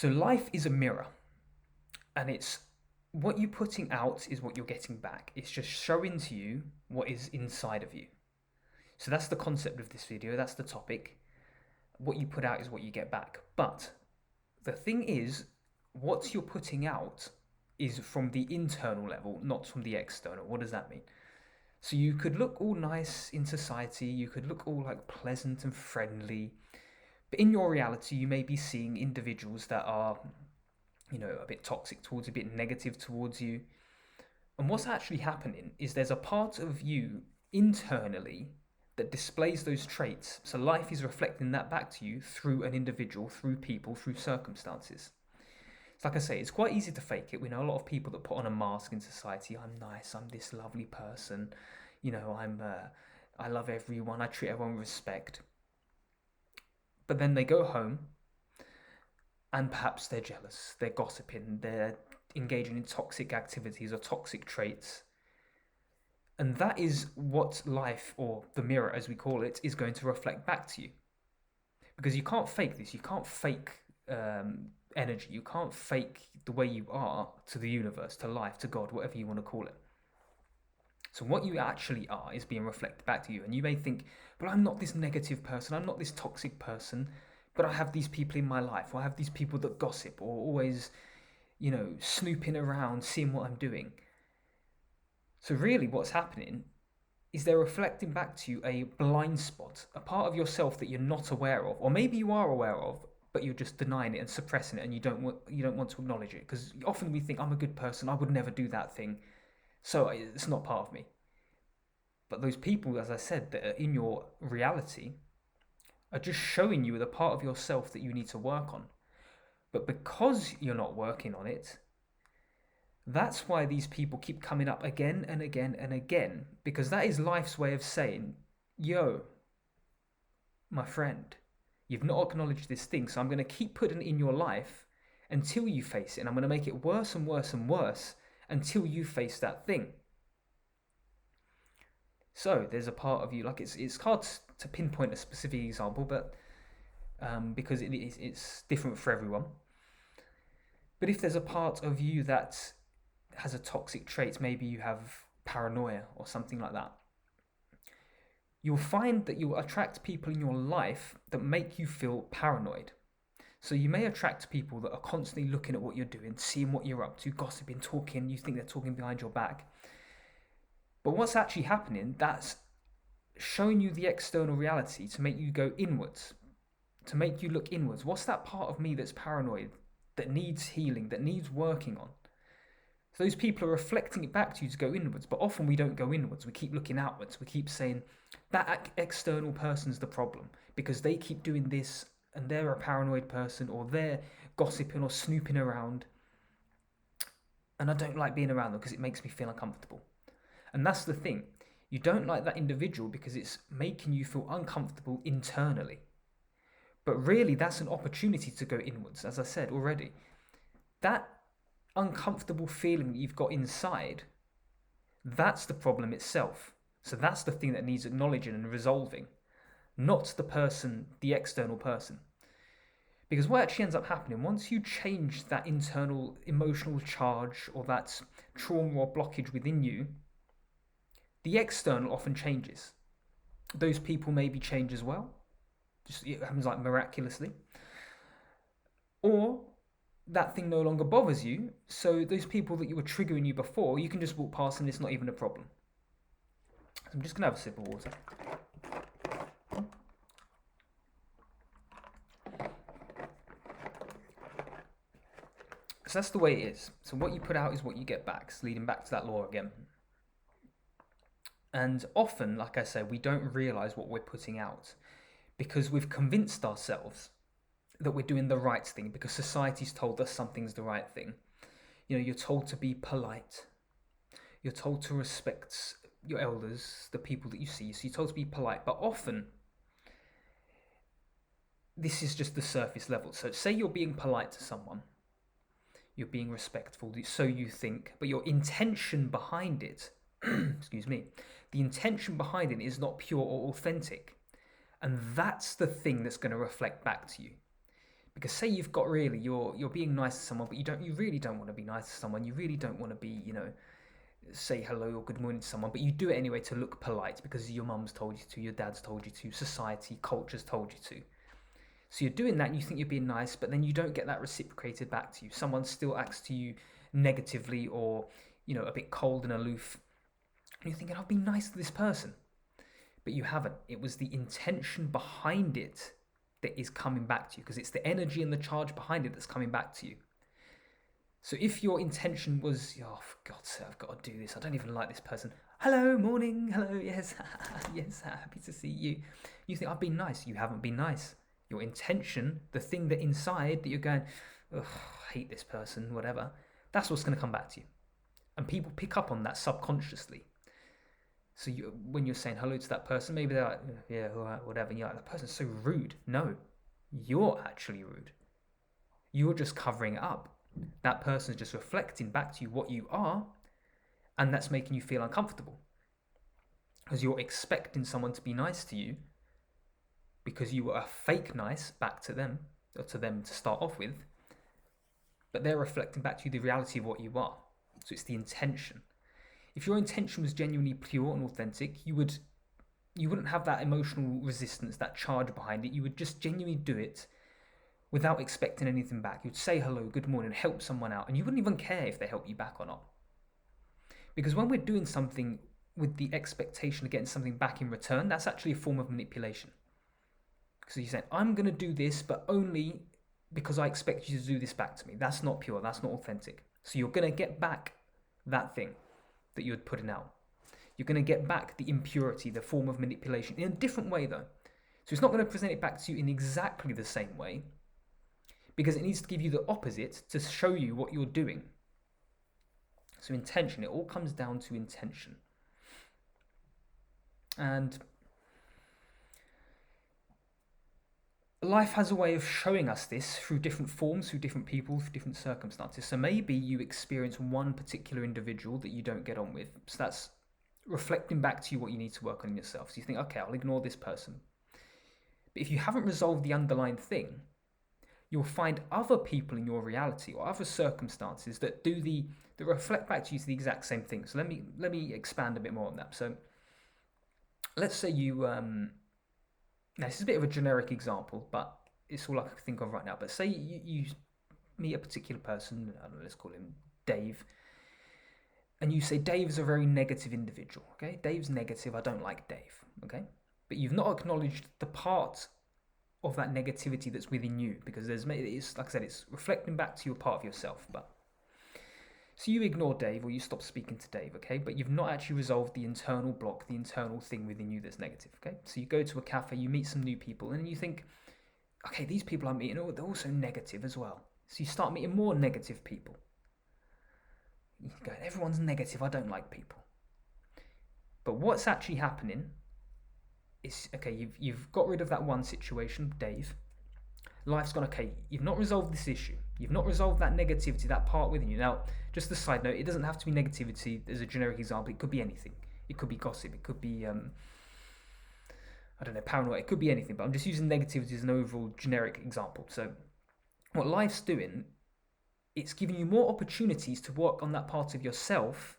So life is a mirror, and it's what you're putting out is what you're getting back. It's just showing to you what is inside of you. So that's the concept of this video, that's the topic. What you put out is what you get back. But the thing is, what you're putting out is from the internal level, not from the external. What does that mean? So you could look all nice in society, you could look all like pleasant and friendly, but in your reality, you may be seeing individuals that are, a bit toxic towards you, a bit negative towards you. And what's actually happening is there's a part of you internally that displays those traits. So life is reflecting that back to you through an individual, through people, through circumstances. It's like I say, it's quite easy to fake it. We know a lot of people that put on a mask in society. I'm nice. I'm this lovely person. I love everyone. I treat everyone with respect. But then they go home, and perhaps they're jealous. They're gossiping. They're engaging in toxic activities or toxic traits. And that is what life, or the mirror as we call it, is going to reflect back to you. Because you can't fake this. You can't fake energy. You can't fake the way you are to the universe, to life, to God, whatever you want to call it. So what you actually are is being reflected back to you. And you may think, but I'm not this negative person. I'm not this toxic person. But I have these people in my life. Or I have these people that gossip or always, snooping around, seeing what I'm doing. So really what's happening is they're reflecting back to you a blind spot, a part of yourself that you're not aware of, or maybe you are aware of, but you're just denying it and suppressing it, and you don't want to acknowledge it, because often we think, I'm a good person, I would never do that thing, so it's not part of me. But those people, as I said, that are in your reality are just showing you the part of yourself that you need to work on. But because you're not working on it, that's why these people keep coming up again and again and again, because that is life's way of saying, yo, my friend, you've not acknowledged this thing, so I'm going to keep putting it in your life until you face it, and I'm going to make it worse and worse and worse until you face that thing. So there's a part of you, like it's hard to pinpoint a specific example, but because it's different for everyone. But if there's a part of you that has a toxic trait, maybe you have paranoia or something like that, you'll find that you'll attract people in your life that make you feel paranoid. So you may attract people that are constantly looking at what you're doing, seeing what you're up to, gossiping, talking, you think they're talking behind your back. But what's actually happening, that's showing you the external reality to make you go inwards, to make you look inwards. What's that part of me that's paranoid, that needs healing, that needs working on? So those people are reflecting it back to you to go inwards, but often we don't go inwards. We keep looking outwards. We keep saying that external person's the problem because they keep doing this and they're a paranoid person, or they're gossiping or snooping around, and I don't like being around them because it makes me feel uncomfortable. And that's the thing. You don't like that individual because it's making you feel uncomfortable internally. But really, that's an opportunity to go inwards, as I said already. That uncomfortable feeling that you've got inside, that's the problem itself. So that's the thing that needs acknowledging and resolving, not the person, the external person. Because what actually ends up happening, once you change that internal emotional charge or that trauma or blockage within you, the external often changes. Those people maybe change as well. Just it happens like miraculously. Or that thing no longer bothers you, so those people that you were triggering you before, you can just walk past and it's not even a problem. So I'm just going to have a sip of water. So that's the way it is. So what you put out is what you get back. It's leading back to that law again. And often, like I said, we don't realise what we're putting out because we've convinced ourselves that we're doing the right thing because society's told us something's the right thing. You're told to be polite. You're told to respect your elders, the people that you see. So you're told to be polite. But often, this is just the surface level. So say you're being polite to someone. You're being respectful, so you think. But your intention behind it, excuse me, the intention behind it is not pure or authentic. And that's the thing that's going to reflect back to you. Because say you've got really you're being nice to someone, but you really don't want to be nice to someone. You really don't want to be, say hello or good morning to someone, but you do it anyway to look polite because your mum's told you to, your dad's told you to, society, culture's told you to. So you're doing that and you think you're being nice, but then you don't get that reciprocated back to you. Someone still acts to you negatively or, a bit cold and aloof. And you're thinking, I've been nice to this person. But you haven't. It was the intention behind it that is coming back to you because it's the energy and the charge behind it that's coming back to you. So if your intention was, oh, for God's sake, I've got to do this. I don't even like this person. Hello, morning. Hello, yes, yes, happy to see you. You think, I've been nice. You haven't been nice. Your intention, the thing that inside that you're going, ugh, I hate this person, whatever, that's what's going to come back to you. And people pick up on that subconsciously. So when you're saying hello to that person, maybe they're like, yeah, all right, whatever. And you're like, that person's so rude. No, you're actually rude. You're just covering it up. That person's just reflecting back to you what you are, and that's making you feel uncomfortable. Because you're expecting someone to be nice to you because you were a fake nice back to them, or to them to start off with, but they're reflecting back to you the reality of what you are. So it's the intention. If your intention was genuinely pure and authentic, you wouldn't have that emotional resistance, that charge behind it. You would just genuinely do it without expecting anything back. You'd say hello, good morning, help someone out, and you wouldn't even care if they help you back or not. Because when we're doing something with the expectation of getting something back in return, that's actually a form of manipulation. Because you're saying, I'm going to do this, but only because I expect you to do this back to me. That's not pure, that's not authentic. So you're going to get back that thing that you're putting out. You're going to get back the impurity, the form of manipulation, in a different way though. So it's not going to present it back to you in exactly the same way, because it needs to give you the opposite to show you what you're doing. So intention, it all comes down to intention. And life has a way of showing us this through different forms, through different people, through different circumstances. So maybe you experience one particular individual that you don't get on with. So that's reflecting back to you what you need to work on in yourself. So you think, okay, I'll ignore this person. But if you haven't resolved the underlying thing, you'll find other people in your reality or other circumstances that that reflect back to you to the exact same thing. So let me expand a bit more on that. So let's say you now, this is a bit of a generic example, but it's all I can think of right now. But say you meet a particular person, I don't know, let's call him Dave, and you say Dave is a very negative individual, okay? Dave's negative, I don't like Dave, okay? But you've not acknowledged the part of that negativity that's within you, because it's, like I said, it's reflecting back to your part of yourself. But so you ignore Dave, or you stop speaking to Dave, okay? But you've not actually resolved the internal block, the internal thing within you that's negative, okay? So you go to a cafe, you meet some new people, and you think, okay, these people I'm meeting, they're also negative as well. So you start meeting more negative people. You go, everyone's negative, I don't like people. But what's actually happening is, okay, you've got rid of that one situation, Dave. Life's gone, okay, you've not resolved this issue. You've not resolved that negativity, that part within you. Now, just a side note, it doesn't have to be negativity as a generic example. It could be anything. It could be gossip. It could be, I don't know, paranoia. It could be anything. But I'm just using negativity as an overall generic example. So what life's doing, it's giving you more opportunities to work on that part of yourself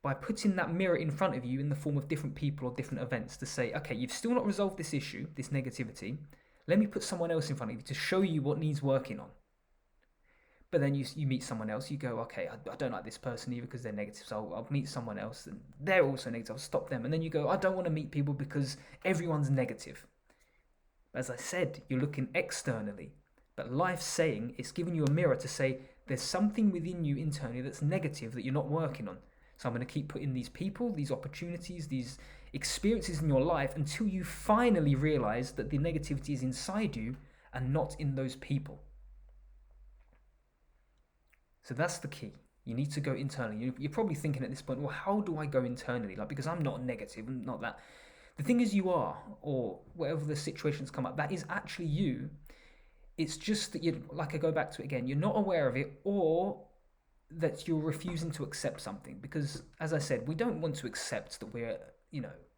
by putting that mirror in front of you in the form of different people or different events to say, okay, you've still not resolved this issue, this negativity. Let me put someone else in front of you to show you what needs working on. But then you meet someone else, you go, okay, I don't like this person either because they're negative, so I'll meet someone else and they're also negative, I'll stop them. And then you go, I don't want to meet people because everyone's negative. As I said, you're looking externally, but life's saying, it's giving you a mirror to say, there's something within you internally that's negative that you're not working on. So I'm going to keep putting these people, these opportunities, these experiences in your life until you finally realize that the negativity is inside you and not in those people. So that's the key. You need to go internally. You're probably thinking at this point, well, how do I go internally? Like, because I'm not negative, I'm not that. The thing is you are, or whatever the situations come up, that is actually you. It's just that you, like I go back to it again, you're not aware of it, or that you're refusing to accept something. Because as I said, we don't want to accept that we're,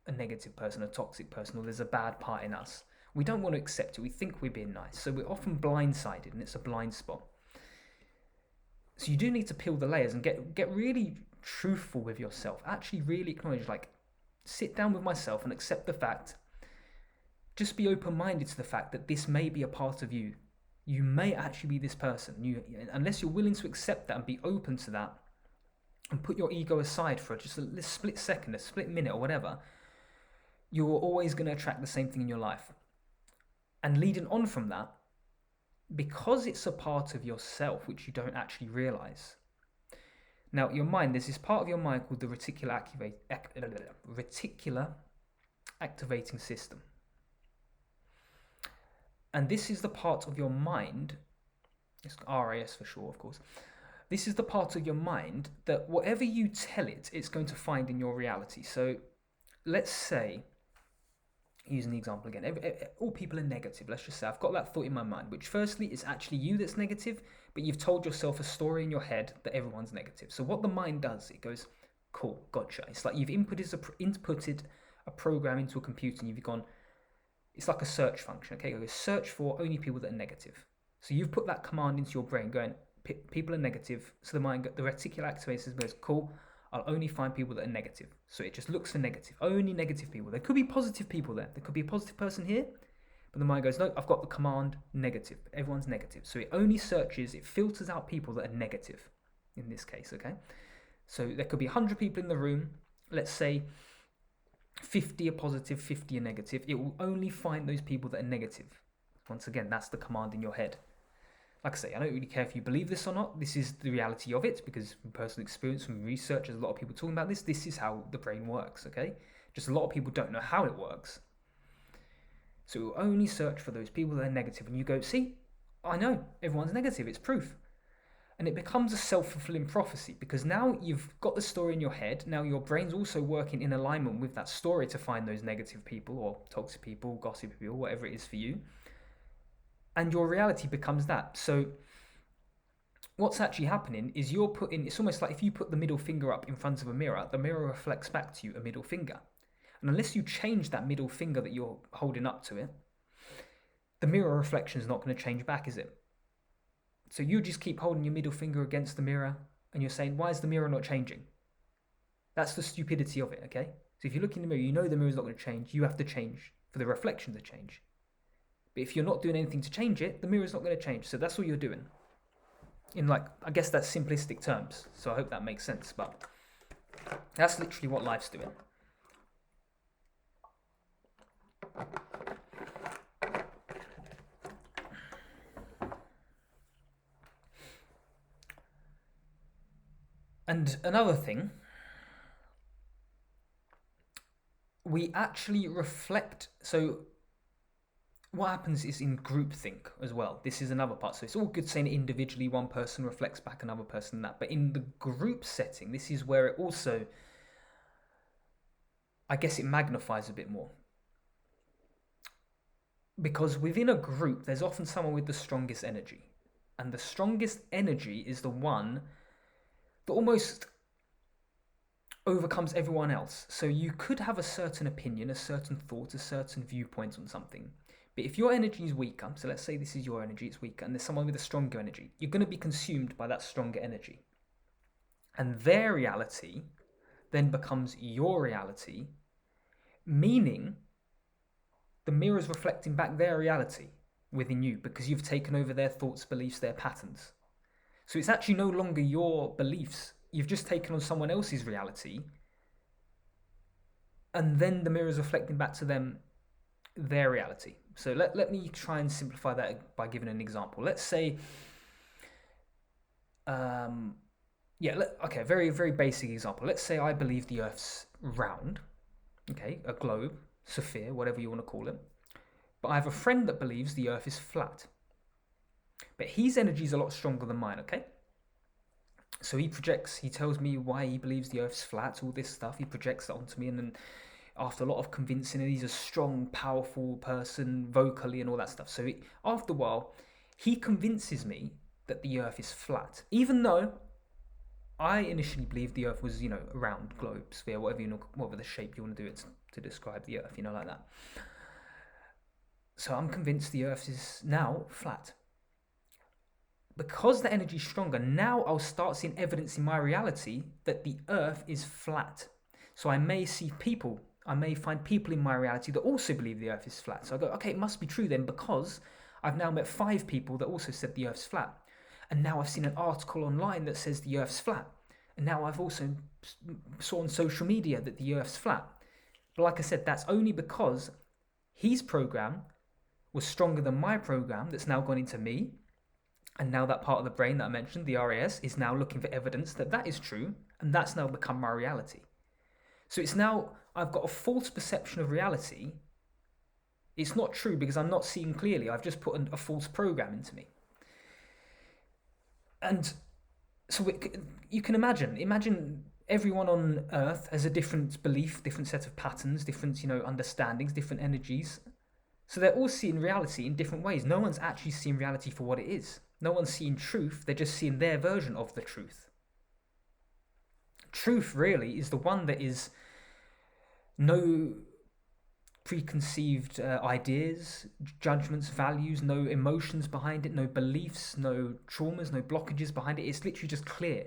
a negative person, a toxic person, or there's a bad part in us, We don't want to accept it. We think we're being nice. So we're often blindsided, and it's a blind spot. So you do need to peel the layers and get really truthful with yourself. Actually really acknowledge, like, sit down with myself and accept the fact. Just be open-minded to the fact that this may be a part of you. You may actually be this person. Unless you're willing to accept that and be open to that and put your ego aside for just a split second, a split minute or whatever, you're always going to attract the same thing in your life. And leading on from that, because it's a part of yourself which you don't actually realize. Now, your mind, there's this part of your mind called the reticular activating system. And this is the part of your mind, it's RAS for sure, of course. This is the part of your mind that whatever you tell it, it's going to find in your reality. So let's say, using the example again, all people are negative. Let's just say I've got that thought in my mind, which firstly is actually you that's negative, but you've told yourself a story in your head that everyone's negative. So what the mind does, it goes, cool, gotcha. It's like you've inputted a program into a computer and you've gone, it's like a search function, okay? It goes search for only people that are negative. So you've put that command into your brain going, people are negative. So the reticular activator goes, cool, I'll only find people that are negative. So it just looks for negative, only negative people. There could be positive people there. There could be a positive person here, but the mind goes, no, I've got the command negative. Everyone's negative. So it only searches, it filters out people that are negative in this case, okay? So there could be 100 people in the room. Let's say 50 are positive, 50 are negative. It will only find those people that are negative. Once again, that's the command in your head. Like I say, I don't really care if you believe this or not. This is the reality of it, because from personal experience, from research, there's a lot of people talking about this. This is how the brain works, okay? Just a lot of people don't know how it works. So it will only search for those people that are negative. And you go, see, I know, everyone's negative. It's proof. And it becomes a self-fulfilling prophecy, because now you've got the story in your head. Now your brain's also working in alignment with that story to find those negative people or toxic people, gossip people, whatever it is for you. And your reality becomes that. So what's actually happening is you're putting, it's almost like if you put the middle finger up in front of a mirror, the mirror reflects back to you a middle finger. And unless you change that middle finger that you're holding up to it, the mirror reflection is not going to change back, is it? So you just keep holding your middle finger against the mirror and you're saying, why is the mirror not changing? That's the stupidity of it, okay? So if you look in the mirror, you know the mirror's not going to change. You have to change for the reflection to change. But if you're not doing anything to change it, the mirror's not going to change. So that's all you're doing. In, like, I guess that's simplistic terms. So I hope that makes sense. But that's literally what life's doing. And another thing, we actually reflect. So what happens is in groupthink as well. This is another part. So it's all good saying individually one person reflects back another person that. But in the group setting, this is where it also, I guess it magnifies a bit more. Because within a group, there's often someone with the strongest energy. And the strongest energy is the one that almost overcomes everyone else. So you could have a certain opinion, a certain thought, a certain viewpoint on something. But if your energy is weaker, so let's say this is your energy, it's weaker, and there's someone with a stronger energy, you're going to be consumed by that stronger energy. And their reality then becomes your reality, meaning the mirror is reflecting back their reality within you because you've taken over their thoughts, beliefs, their patterns. So it's actually no longer your beliefs. You've just taken on someone else's reality, and then the mirror is reflecting back to them their reality. So let me try and simplify that by giving an example. Let's say, very, very basic example. Let's say I believe the Earth's round, okay, a globe, sphere, whatever you want to call it. But I have a friend that believes the Earth is flat. But his energy is a lot stronger than mine, okay? So he tells me why he believes the Earth's flat, all this stuff. He projects that onto me, and then after a lot of convincing, and he's a strong, powerful person, vocally and all that stuff. So after a while, he convinces me that the Earth is flat, even though I initially believed the Earth was, a round globe, sphere, whatever the shape you want to do it to describe the Earth, like that. So I'm convinced the Earth is now flat. Because the energy is stronger, now I'll start seeing evidence in my reality that the Earth is flat. So I may find people in my reality that also believe the Earth is flat. So I go, okay, it must be true then, because I've now met 5 people that also said the Earth's flat. And now I've seen an article online that says the Earth's flat. And now I've also saw on social media that the Earth's flat. But like I said, that's only because his program was stronger than my program that's now gone into me. And now that part of the brain that I mentioned, the RAS, is now looking for evidence that that is true. And that's now become my reality. So it's now, I've got a false perception of reality. It's not true because I'm not seeing clearly. I've just put a false program into me. And so you can imagine everyone on Earth has a different belief, different set of patterns, different, understandings, different energies. So they're all seeing reality in different ways. No one's actually seeing reality for what it is. No one's seeing truth. They're just seeing their version of the truth. Truth really is the one that is no preconceived ideas, judgments, values, no emotions behind it, no beliefs, no traumas, no blockages behind it. It's literally just clear.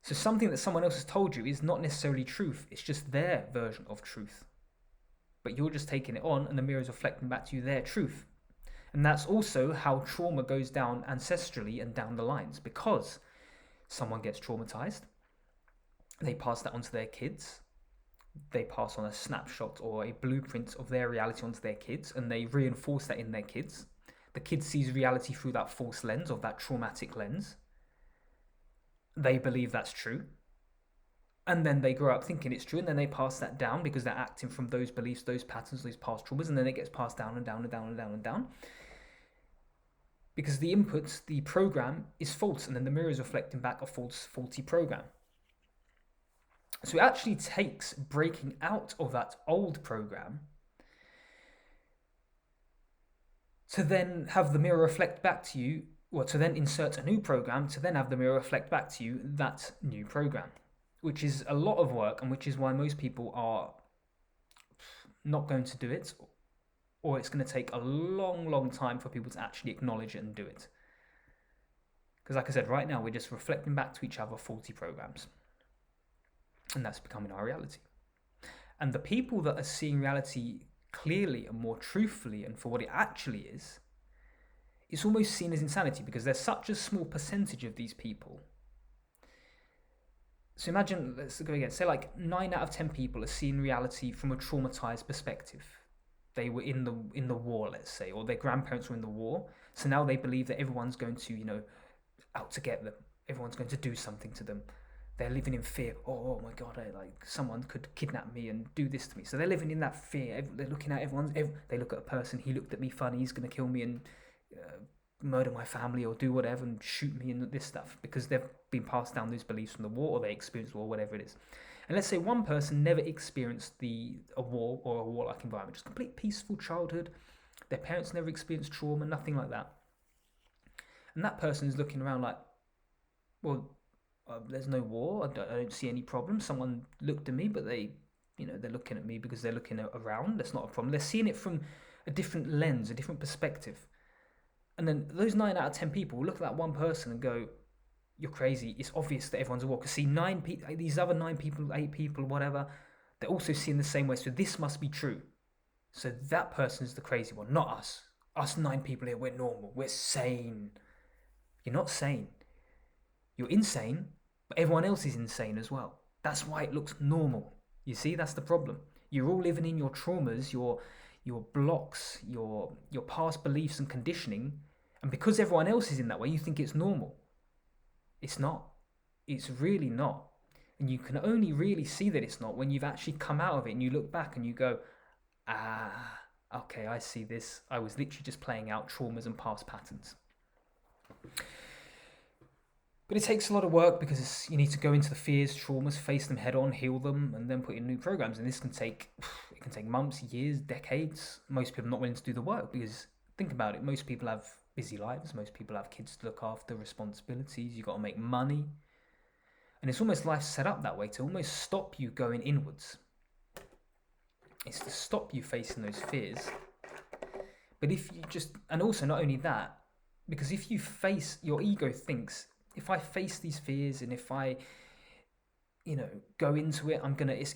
So something that someone else has told you is not necessarily truth. It's just their version of truth. But you're just taking it on, and the mirror is reflecting back to you their truth. And that's also how trauma goes down ancestrally and down the lines. Because someone gets traumatized, they pass that on to their kids. They pass on a snapshot or a blueprint of their reality onto their kids, and they reinforce that in their kids. The kid sees reality through that false lens, of that traumatic lens. They believe that's true. And then they grow up thinking it's true, and then they pass that down because they're acting from those beliefs, those patterns, those past traumas, and then it gets passed down and down and down and down and down. Because the input, the program, is false, and then the mirror is reflecting back a faulty program. So it actually takes breaking out of that old program to then have the mirror reflect back to you, or to then insert a new program, to then have the mirror reflect back to you that new program. Which is a lot of work, and which is why most people are not going to do it, or it's going to take a long time for people to actually acknowledge it and do it. Because like I said, right now we're just reflecting back to each other faulty programs. And that's becoming our reality. And the people that are seeing reality clearly and more truthfully and for what it actually is, it's almost seen as insanity, because there's such a small percentage of these people. So imagine, let's go again, say like 9 out of 10 people are seeing reality from a traumatized perspective. They were in the war, let's say, or their grandparents were in the war. So now they believe that everyone's going to, out to get them. Everyone's going to do something to them. They're living in fear. Oh my God, someone could kidnap me and do this to me. So they're living in that fear. They're looking at they look at a person, he looked at me funny, he's going to kill me and murder my family or do whatever and shoot me and this stuff, because they've been passed down those beliefs from the war, or they experienced war, whatever it is. And let's say one person never experienced a war or a warlike environment, just complete peaceful childhood. Their parents never experienced trauma, nothing like that. And that person is looking around like, well, there's no war. I don't see any problem. Someone looked at me, but they're looking at me because they're looking around. That's not a problem. They're seeing it from a different lens, a different perspective. And then those 9 out of 10 people will look at that one person and go, you're crazy. It's obvious that everyone's a war. Because see, these other 9 people, 8 people, whatever, they're also seeing the same way. So this must be true. So that person's the crazy one, not us. Us 9 people here, we're normal. We're sane. You're not sane. You're insane, but everyone else is insane as well. That's why it looks normal. You see, that's the problem. You're all living in your traumas, your blocks, your past beliefs and conditioning, and because everyone else is in that way, you think it's normal. It's not. It's really not. And you can only really see that it's not when you've actually come out of it and you look back and you go, okay, I see this. I was literally just playing out traumas and past patterns. But it takes a lot of work, because you need to go into the fears, traumas, face them head on, heal them, and then put in new programs. And this can take months, years, decades. Most people are not willing to do the work, because think about it. Most people have busy lives. Most people have kids to look after, responsibilities. You've got to make money. And it's almost life set up that way to almost stop you going inwards. It's to stop you facing those fears But if you just, and also not only that, because if you face, your ego thinks, if I face these fears and if I, go into it,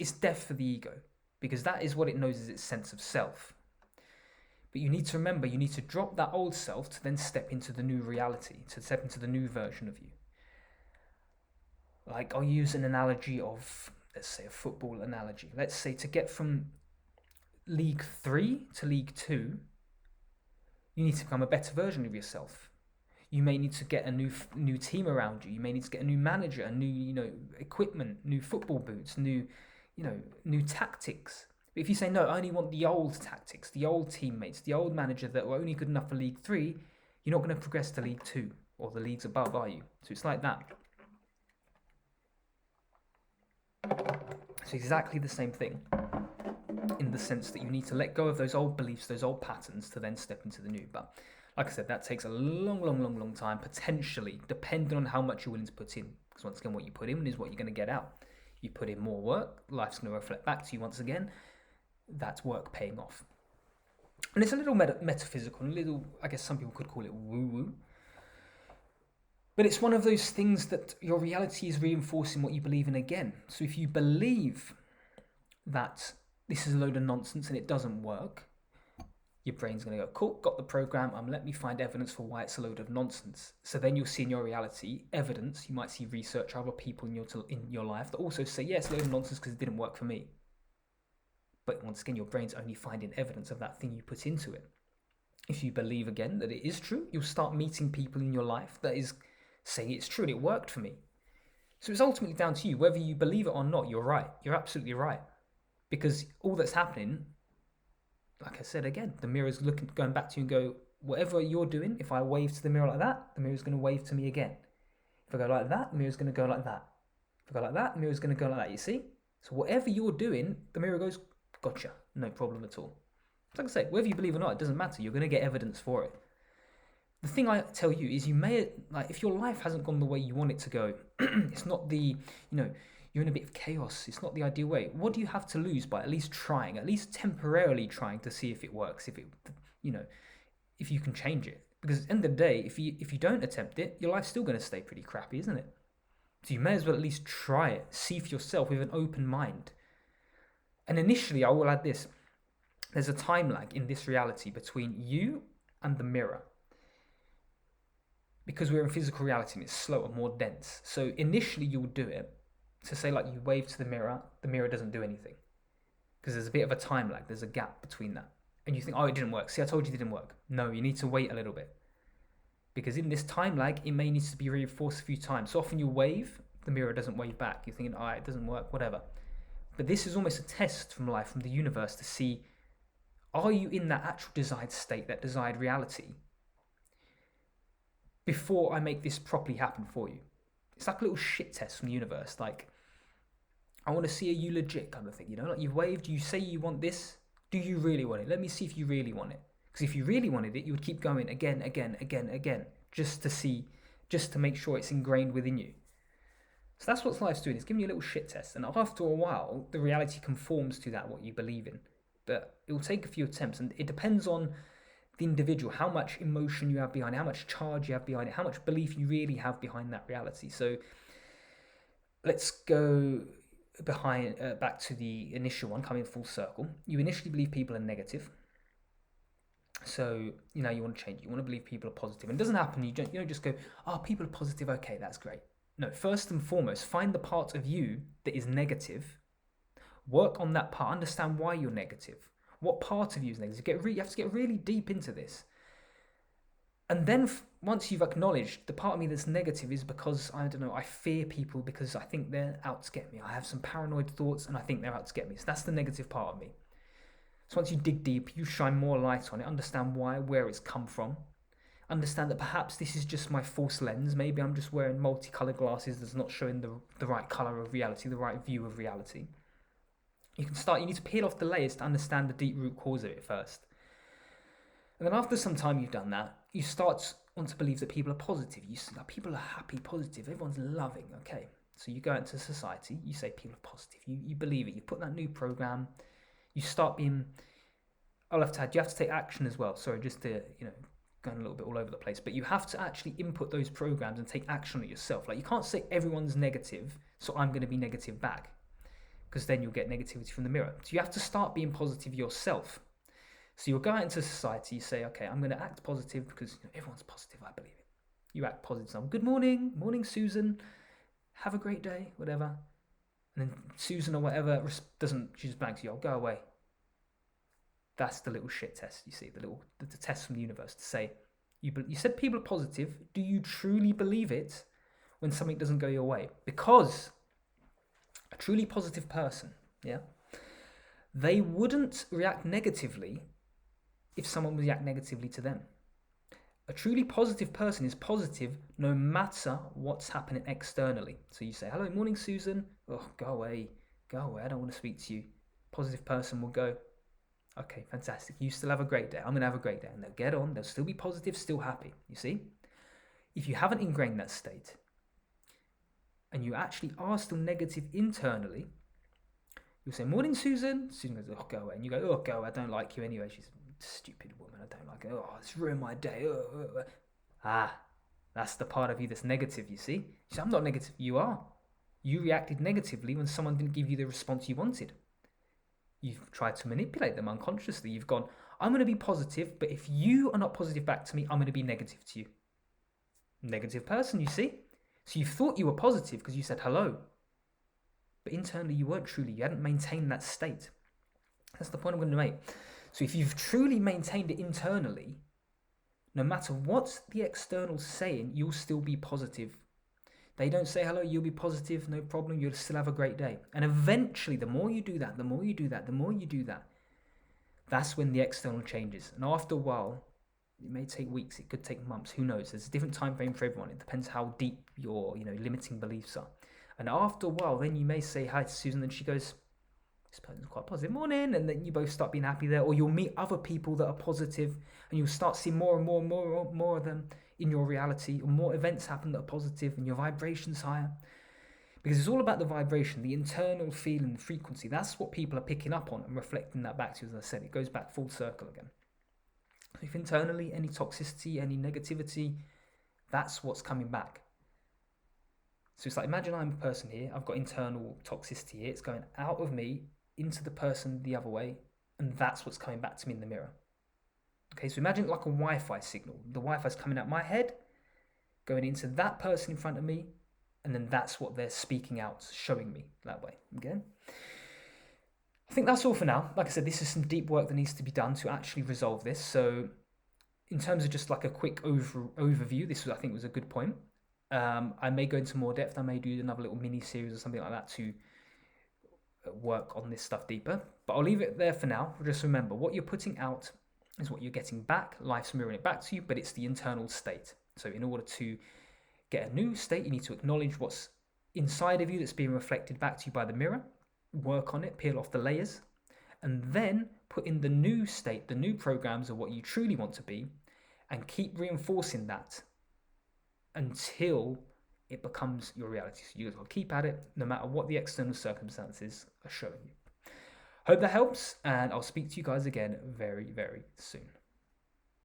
it's death for the ego, because that is what it knows is its sense of self. But you need to remember, you need to drop that old self to then step into the new reality, to step into the new version of you. Like, I'll use an analogy of, let's say, a football analogy. Let's say to get from League 3 to League 2, you need to become a better version of yourself. You may need to get a new team around you. You may need to get a new manager, a new equipment, new football boots, new tactics. But if you say no, I only want the old tactics, the old teammates, the old manager that were only good enough for League 3, you're not going to progress to League 2 or the leagues above, are you? So it's like that. It's exactly the same thing, in the sense that you need to let go of those old beliefs, those old patterns, to then step into the new. But like I said, that takes a long time, potentially, depending on how much you're willing to put in. Because once again, what you put in is what you're going to get out. You put in more work, life's going to reflect back to you once again. That's work paying off. And it's a little metaphysical, a little, I guess some people could call it woo-woo. But it's one of those things that your reality is reinforcing what you believe in again. So if you believe that this is a load of nonsense and it doesn't work, your brain's going to go, cool, got the program, let me find evidence for why it's a load of nonsense. So then you'll see in your reality evidence. You might see research, other people in your life that also say, yes, it's a load of nonsense because it didn't work for me. But once again, your brain's only finding evidence of that thing you put into it. If you believe again that it is true, you'll start meeting people in your life that is saying it's true and it worked for me. So it's ultimately down to you. Whether you believe it or not, you're right. You're absolutely right. Because all that's happening, like I said again, the mirror's going back to you and go, whatever you're doing, if I wave to the mirror like that, the mirror's going to wave to me again. If I go like that, the mirror's going to go like that. If I go like that, the mirror's going to go like that, you see? So whatever you're doing, the mirror goes, gotcha, no problem at all. Like I say, whether you believe or not, it doesn't matter. You're going to get evidence for it. The thing I tell you is, you may, like, if your life hasn't gone the way you want it to go, it's not the, you're in a bit of chaos, it's not the ideal way. What do you have to lose by at least trying, at least temporarily trying to see if it works, if you can change it? Because at the end of the day, if you don't attempt it, your life's still going to stay pretty crappy, isn't it? So you may as well at least try it, see for yourself with an open mind. And initially, I will add this. There's a time lag in this reality between you and the mirror. Because we're in physical reality and it's slower, more dense. So initially you'll do it. So say like you wave to the mirror doesn't do anything. Because there's a bit of a time lag, there's a gap between that. And you think, oh, it didn't work. See, I told you it didn't work. No, you need to wait a little bit. Because in this time lag, it may need to be reinforced a few times. So often you wave, the mirror doesn't wave back. You're thinking, it doesn't work, whatever. But this is almost a test from life, from the universe, to see, are you in that actual desired state, that desired reality, before I make this properly happen for you? It's like a little shit test from the universe. Like, I want to see, are you legit, kind of thing, like you've waved, you say you want this, do you really want it? Let me see if you really want it. Because if you really wanted it, you would keep going again, just to make sure it's ingrained within you. So that's what life's doing. It's giving you a little shit test. And after a while, the reality conforms to that, what you believe in. But it will take a few attempts, and it depends on the individual, how much emotion you have behind it, how much charge you have behind it, how much belief you really have behind that reality. So let's go back to the initial one, coming full circle. You initially believe people are negative. So, you want to change. You want to believe people are positive. And it doesn't happen. You don't just go, people are positive. Okay, that's great. No, first and foremost, find the part of you that is negative. Work on that part. Understand why you're negative. What part of you is negative? You have to get really deep into this. And then once you've acknowledged the part of me that's negative is because, I fear people because I think they're out to get me. I have some paranoid thoughts and I think they're out to get me. So that's the negative part of me. So once you dig deep, you shine more light on it, understand why, where it's come from. Understand that perhaps this is just my false lens. Maybe I'm just wearing multicolored glasses that's not showing the right color of reality, the right view of reality. You need to peel off the layers to understand the deep root cause of it first. And then after some time you've done that, you want to believe that people are positive. You see that people are happy, positive, everyone's loving. Okay, so you go out into society, you say people are positive, you believe it, you put that new program, you start being I'll have to add, you have to take action as well. Sorry, just to, going a little bit all over the place, but you have to actually input those programs and take action on it yourself. Like, you can't say everyone's negative, so I'm going to be negative back, because then you'll get negativity from the mirror. So you have to start being positive yourself. So you'll go out into society, you say, okay, I'm going to act positive because everyone's positive, I believe it. You act positive. So, good morning, Susan. Have a great day, whatever. And then Susan or whatever doesn't, she just blanks you. I'll go away. That's the little shit test, you see, the test from the universe to say, you said people are positive. Do you truly believe it when something doesn't go your way? Because a truly positive person, yeah, they wouldn't react negatively if someone would react negatively to them. A truly positive person is positive no matter what's happening externally. So you say, hello, morning, Susan. Oh, go away. I don't want to speak to you. Positive person will go, okay, fantastic. You still have a great day. I'm going to have a great day. And they'll get on. They'll still be positive, still happy. You see? If you haven't ingrained that state and you actually are still negative internally, you'll say, morning, Susan. Susan goes, oh, go away. And you go, oh, go away. I don't like you anyway. She's a stupid woman. I don't like her. Oh, it's ruined my day. That's the part of you that's negative, you see? You say, I'm not negative. You are. You reacted negatively when someone didn't give you the response you wanted. You've tried to manipulate them unconsciously. You've gone, I'm going to be positive, but if you are not positive back to me, I'm going to be negative to you. Negative person, you see? So you thought you were positive because you said hello. But internally you weren't truly. You hadn't maintained that state. That's the point I'm going to make. So if you've truly maintained it internally, no matter what the external's saying, you'll still be positive. They don't say hello, you'll be positive, no problem, you'll still have a great day. And eventually, the more you do that, that's when the external changes. And after a while, it may take weeks, it could take months, who knows? There's a different time frame for everyone. It depends how deep your limiting beliefs are. And after a while, then you may say hi to Susan, and she goes, this person's quite positive, morning, and then you both start being happy there. Or you'll meet other people that are positive, and you'll start seeing more and more of them in your reality, or more events happen that are positive, and your vibration's higher. Because it's all about the vibration, the internal feeling, the frequency. That's what people are picking up on and reflecting that back to you. As I said, it goes back full circle again. If internally, any toxicity, any negativity, that's what's coming back. So it's like, imagine I'm a person here, I've got internal toxicity here, it's going out of me into the person the other way, and that's what's coming back to me in the mirror. Okay, so imagine it like a Wi-Fi signal. The Wi-Fi is coming out my head, going into that person in front of me, and then that's what they're speaking out, showing me that way. Okay? I think that's all for now. Like I said, this is some deep work that needs to be done to actually resolve this. So in terms of just like a quick overview, this was, I think, was a good point. I may go into more depth. I may do another little mini series or something like that to work on this stuff deeper. But I'll leave it there for now. Just remember, what you're putting out is what you're getting back. Life's mirroring it back to you, but it's the internal state. So in order to get a new state, you need to acknowledge what's inside of you that's being reflected back to you by the mirror, work on it, peel off the layers, and then put in the new state, the new programs of what you truly want to be, and keep reinforcing that until it becomes your reality. So you will keep at it no matter what the external circumstances are showing you. Hope that helps, and I'll speak to you guys again very, very soon.